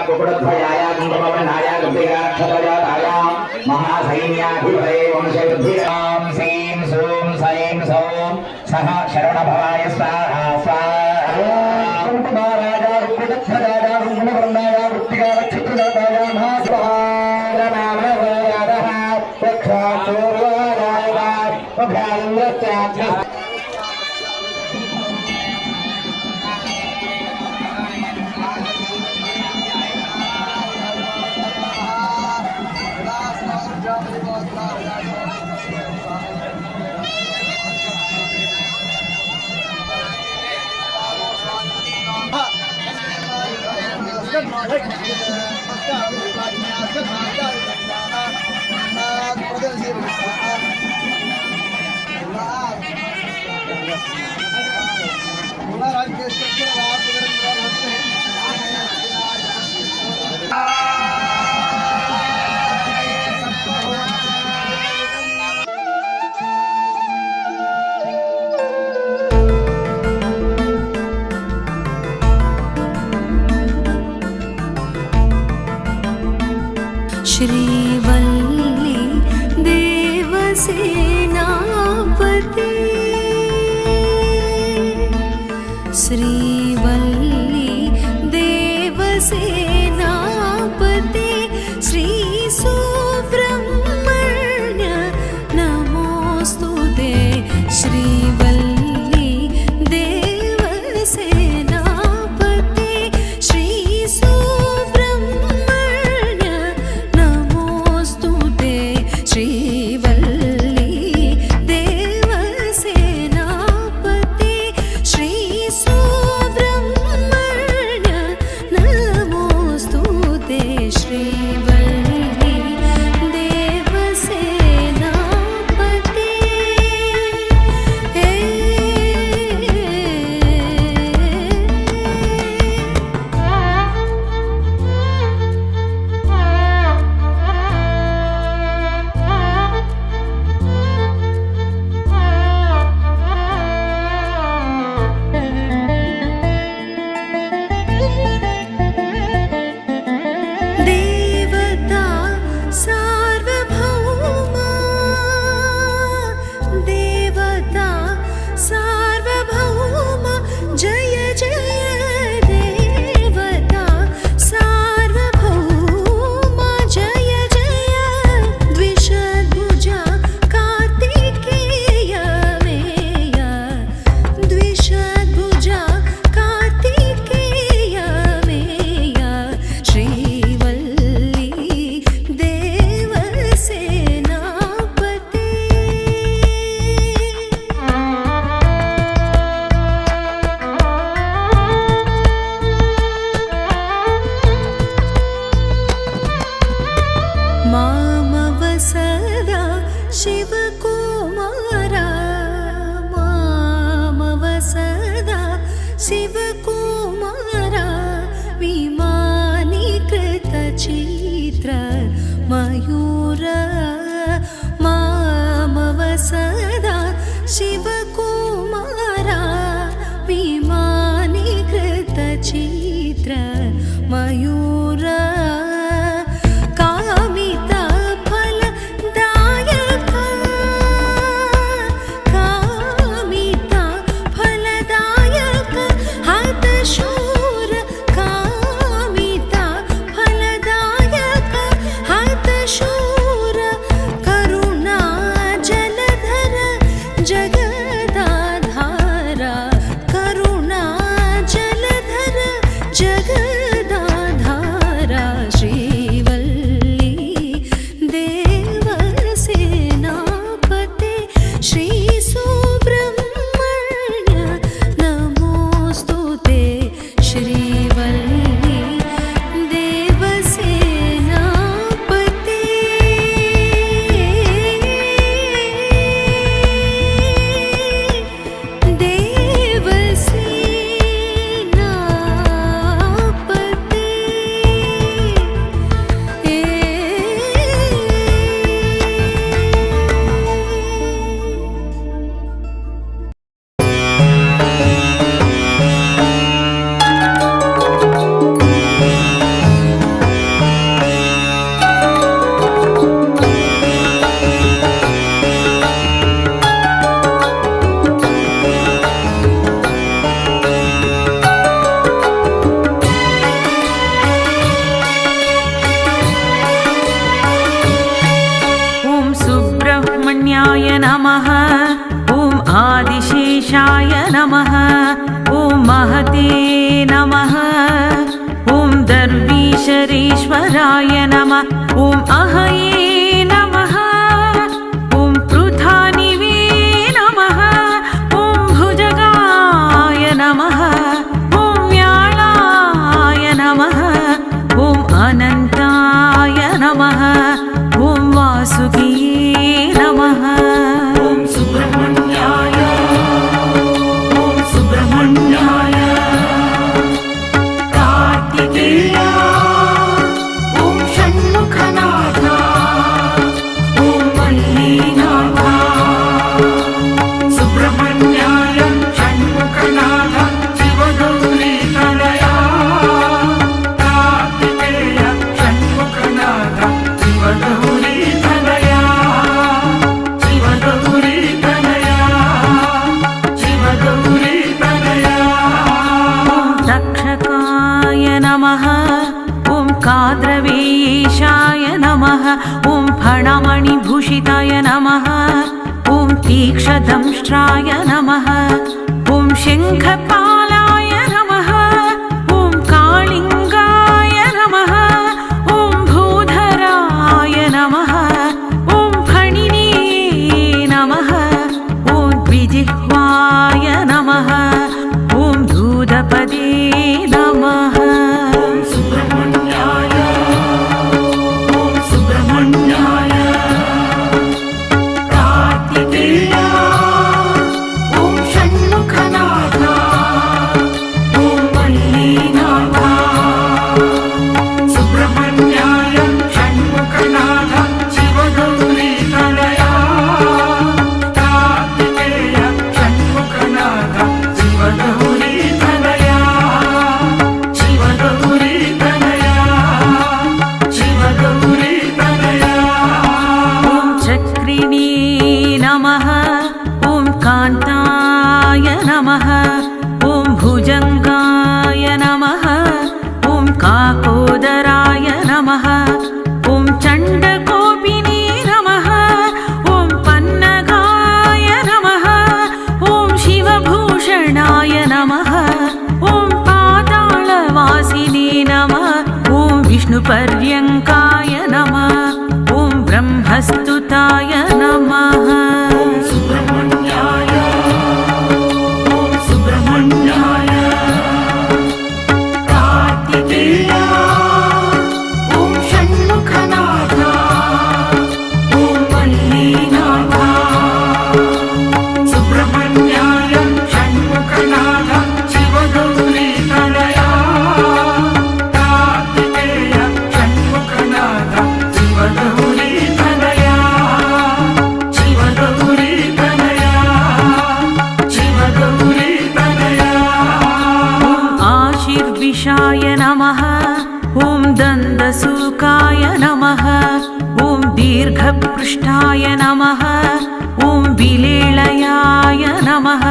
कुकुटध्वजाय कुङ्कुमवर्णाय गम्भीराक्षतजाताय महासैन्याधिपतये वंशवृद्धिरां श्रीं सूं सैं सौं सः शरणभवाय स्वाहा स्वाहा कुङ्कुमाराय कुकुटध्वजाय कुङ्कुमवर्णाय गम्भीराक्षतजाताय महास्वाहारनामवयादः पक्षाचोर्वाराय अभ्याङ्गत्याख्य श्रीवल्ली देवसेनापति श्रीवल्ली देवसेनापति श्री सुब्रह्मण्य नमोस्तुते श्रीवल्ली देवसेनापति श्री सुब्रह्मण्य नमोस्तुते श्रीवल्ली देवसेनापति श्री सुब्रह्मण्य नमोस्तुते श्रीवल्ली देवसेनापति देवता सार्वभौमा देवता सार्वभौमा जय जय देवता सार्वभौमा जय जय द्विषद्भुजा कार्तिकेय मेय द्विषद्भुजा कार्तिकेय मेय श्रीवल्ली देवसेनापति मामव सदा शिवकुमारा मामव सदा शिवकुमारा विमानीकृतचित्र मयूर मामव सदा शिवकुमारा विमानीकृतचित्र मयूर कामित फलदायक कामित फलदायक हतशूर कामित फलदायक हतशूर करुणा जलधर जगन्नाथ ईशाय नमः ॐ महते नमः ॐ दर्वीशरीश्वराय नमः ॐ अहये नमः ॐ पृथानिवे नमः ॐ भुजगाय नमः ॐ व्याळाय नमः ॐ अनन्ताय नमः ॐ वासुकिये नमः ॐ सुब्रह्मण्याय कार्तिकेय ॐ षण्मुखनाथ ॐ मल्लीनाथ सुब्रह्मण्याय षण्मुखनाथ शिवगौरीतनया कार्तिकेय षण्मुखनाथ शिवगौरीतनया शिवगौरीतनया शिवगौरीतनया दक्षकाय नमः ॐ काद्रवीशाय नमः ॐ फणमणिभूषिताय नमः ॐ तीक्ष्णदंष्ट्राय नमः ॐ शङ्खपालाय नमः ॐ कालिङ्गाय नमः ॐ भूधराय नमः ॐ फणिने नमः ॐ द्विजिह्वाय नमः ॐ धूतपदे नमः ॐ सुब्रह्मण्याय कार्तिकेय ॐ षण्मुखनाथ ॐ मल्लीनाथ सुब्रह्मण्याय षण्मुखनाथ शिवगौरीतनया कार्तिकेय षण्मुखनाथ शिवगौरीतनया शिवगौरीतनया शिवगौरीतनया ॐ चक्रिणे नमः ॐ कान्ताय नमः ॐ भुजङ्गाय नमः ॐ काकोदराय नमः ॐ चण्डकोपिने नमः ॐ पन्नगाय नमः ॐ शिवभूषणाय नमः ॐ पातालवासिने नमः ॐ विष्णुपर्यङ्काय नमः ॐ ब्रह्मस्तुताय नमः ॐ सुब्रह्मण्याय कार्तिकेय ॐ षण्मुखनाथ ॐ मल्लीनाथ सुब्रह्मण्याय षण्मुखनाथ शिवगौरीतनया कार्तिकेय षण्मुखनाथ शिवगौरीतनया शिवगौरीतनया शिवगौरीतनया ॐ आशीर्विशाय नमः ॐ दन्दसूकाय नमः ॐ दीर्घपृष्ठाय नमः ॐ विलेळयाय नमः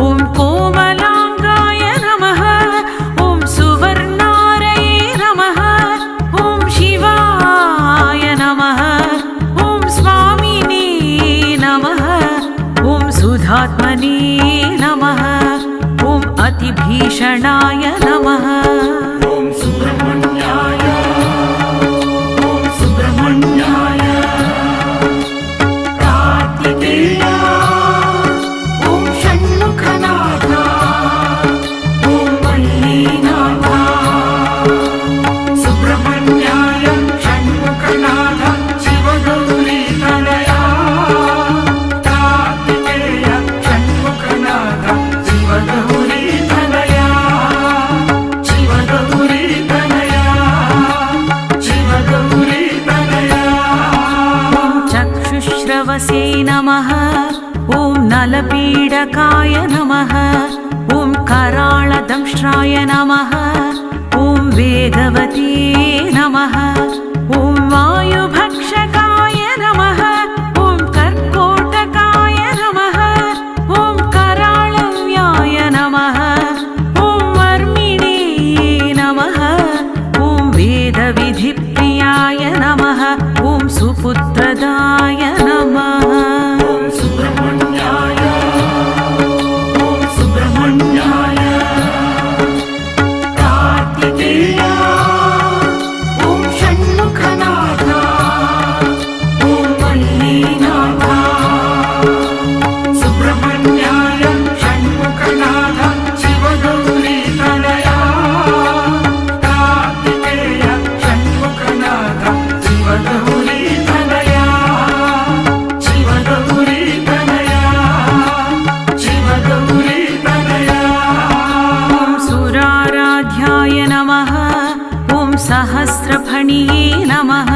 ॐ कोमलाङ्गाय नमः ॐ सुवर्णारये नमः ॐ शिवाय नमः ॐ स्वामिने नमः ॐ सुधात्मने नमः ॐ अतिभीषणाय नमः ॐ सुब्रह्मण्याय कार्तिकेय ॐ षण्मुखनाथ ॐ मल्लीनाथ सुब्रह्मण्याय षण्मुखनाथ शिवगौरीतनया कार्तिकेय षण्मुखनाथ शिवगौरीतनया शिवगौरीतनया शिवगौरीतनया ॐ चक्षुश्रवसे नमः ॐ नलपीडकाय नमः ॐ कराळदंष्ट्राय नमः ॐ वेगवते नमः ॐ वायुभक्षकाय नमः ॐ कर्कोटकाय नमः ॐ कराळव्याय नमः ॐ वर्मिणे नमः ॐ वेदविधिप्रियाय नमः ॐ सुपुत्रदाय नमः ॐ सुब्रह्मण्याय सहस्रफणिये नमः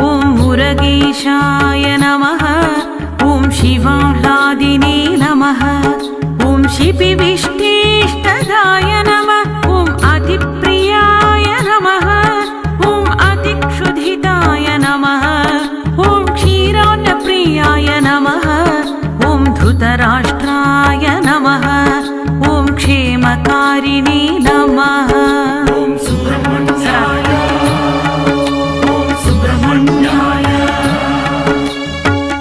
ॐ मुरगेशाय नमः ॐ शिवाह्लादिने नमः ॐ शिपिविष्टेष्टदाय नमः ॐ अतिप्रियाय नमः ॐ अतिक्षुधिताय नमः ॐ क्षीरान्नप्रियाय नमः ॐ धृतराष्ट्राय नमः ॐ क्षेमकारिणे नमः ॐ सुब्रह्मण्याय ॐ सुब्रह्मण्याय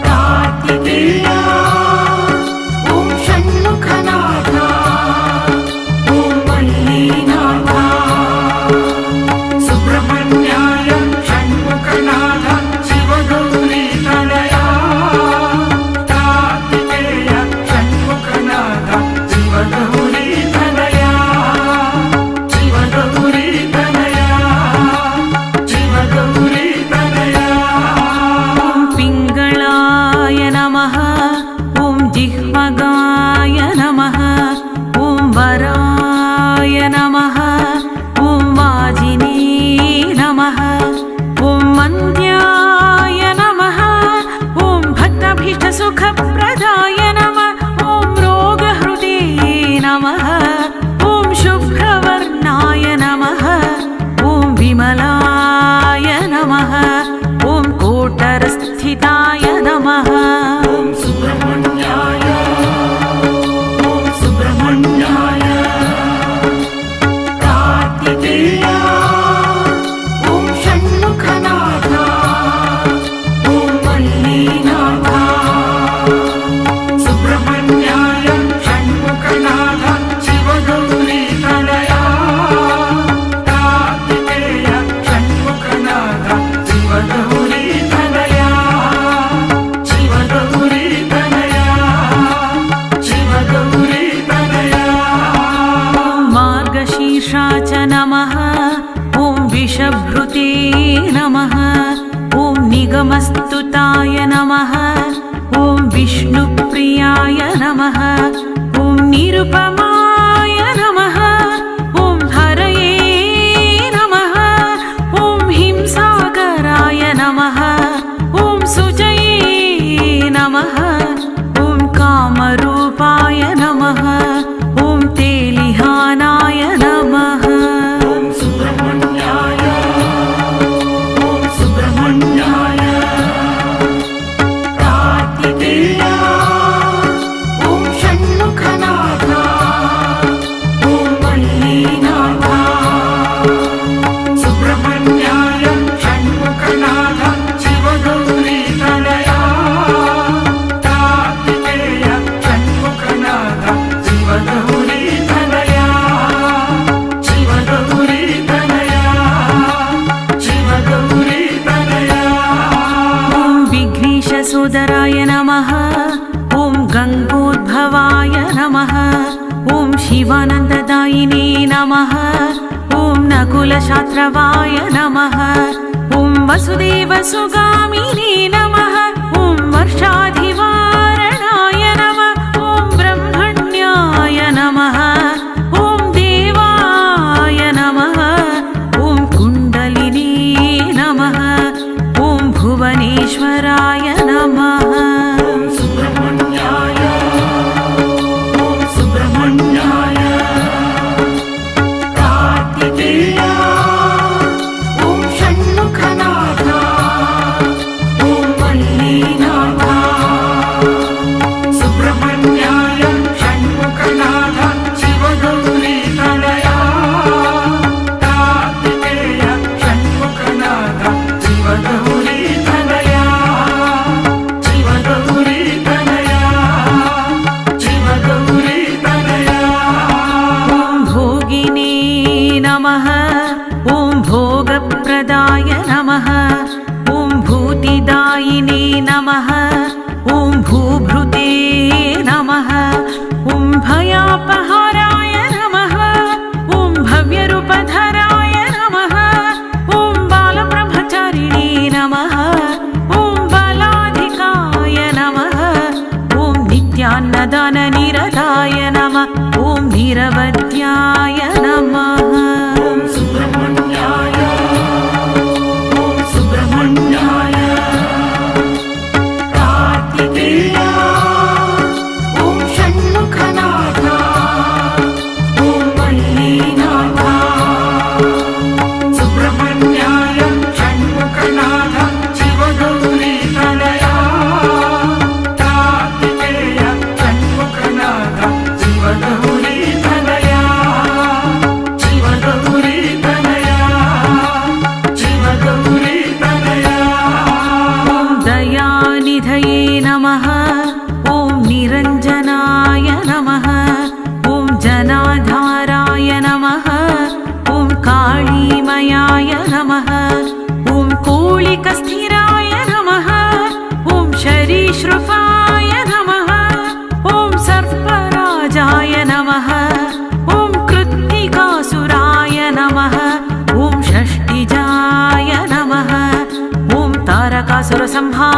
कार्तिकेय ॐ षण्मुखनाथ ॐ मल्लीनाथ सुब्रह्मण्याय षण्मुखनाथ शिवगौरीतनया कार्तिकेय षण्मुखनाथ शिवगौरीतनया शिवगौरीतनया शिवगौरीतनया ॐ पिङ्गळाय नमः ॐ जिह्वगाय नमः ॐ वराय नमः ॐ वाजिने नमः ॐ मन्द्याय नमः ॐ भक्ताभीष्टसुखप्रदाय नमः ॐ रोगहृदे नमः ॐ शुभ्रवर्णाय नमः ॐ विमलाय नमः ॐ कोटरस्थिताय नमः ॐ सुब्रह्मण्याय ॐ सुब्रह्मण्याय कार्तिकेय ॐ षण्मुखनाथ ॐ मल्लीनाथ सुब्रह्मण्याय षण्मुखनाथ शिवगौरीतनया कार्तिकेय षण्मुखनाथ शिवगौरीतनया शिवगौरीतनया शिवगौरीतनया ॐ मार्गशीर्षा च नमः ॐ विषभृते नमः ॐ निगमस्तुताय नमः ॐ विष्णुप्रियाय नमः ॐ निरुपमाय नमः ॐ हरये नमः ॐ हिंसागराय नमः ॐ सुजये नमः ॐ कामरूपाय नमः ॐ तेलिहानाय नमः ॐ सुब्रह्मण्याय ॐ सुब्रह्मण्याय कार्तिकेय ॐ षण्मुखनाथ ॐ मल्लीनाथ सुब्रह्मण्याय षण्मुखनाथ शिवगौरीतनया कार्तिकेय षण्मुखनाथ शिवगौरीतनया शिवगौरीतनया शिवगौरीतनया ॐ विघ्नेशसोदराय नमः ॐ गङ्गोद्भवाय नमः ॐ शिवानन्ददायिने नमः ॐ नकुलशास्त्रवाय नमः ॐ वसुदेवसुगामिने नमः ॐ वर्षाधिवारणाय नमः ॐ ब्रह्मण्याय नमः ॐ देवाय नमः ॐ कुण्डलिने नमः ॐ भुवनेश्वराय नमः ॐ सुब्रह्मण्याय ॐ सुब्रह्मण्याय कार्तिकेय ॐ षण्मुखनाथ ॐ मल्लीनाथ सुब्रह्मण्याय षण्मुखनाथ शिवगौरीतनया कार्तिकेय षण्मुखनाथ शिवगौरीतनया शिवगौरीतनया शिवगौरीतनया ॐ भोगिने नमः ॐ भोगप्रदाय नमः ॐ भूतिदायिने नमः ॐ भूभृते नमः ॐ भयापहाराय नमः ॐ भव्यरूपधराय नमः ॐ बालब्रह्मचारिणे नमः ॐ बलाधिकाय नमः ॐ नित्यान्नदाननिरताय नमः ॐ निरवध्याय नमः ॐ सुब्रह्मण्याय नमः ॐ कूलिकस्थिराय नमः ॐ शरीशृपाय नमः ॐ सर्पराजाय नमः ॐ कृत्तिकासुराय नमः ॐ षष्टिजाय नमः ॐ तारकासुरसंहाराय